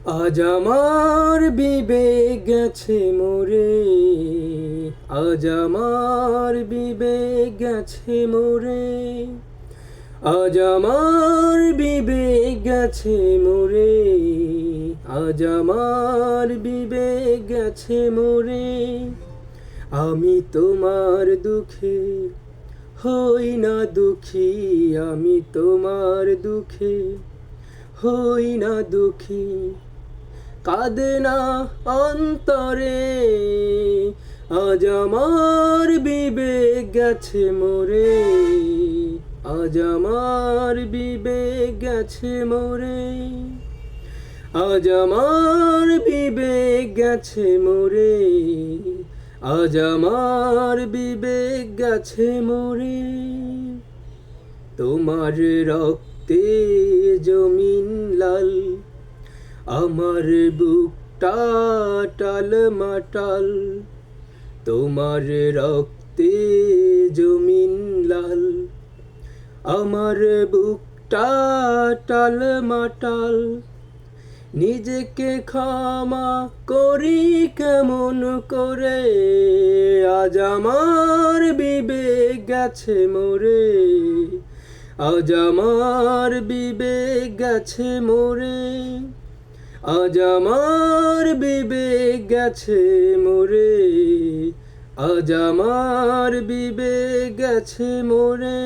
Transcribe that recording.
আজ আমার বিবেক গেছে মরে, আজ আমার বিবেক গেছে মরে, আজ আমার বিবেক গেছে মরে, আজ আমার বিবেক গেছে মরে। আমি তোমার দুঃখে হই না দুঃখী, আমি তোমার দুঃখে হই না দুঃখী। কাঁদে না অন্তরে, আজ আমার বিবেক গেছে মরে, আজ আমার বিবেক গেছে মরে, আজ আমার বিবেক গেছে মরে, আজ আমার বিবেক গেছে মরে। তোমার রক্তে জমিন লাল, আমার বুকটা টাল মাটাল। তোমার রক্তে জমিন লাল, আমার বুকটা টাল মাটাল। নিজেকে ক্ষমা করি কেমন করে, আজ আমার বিবেক গেছে মরে, আজ আমার বিবেক গেছে মরে, আজ আমার বিবেক গেছে মরে, আজ আমার বিবেক গেছে মরে।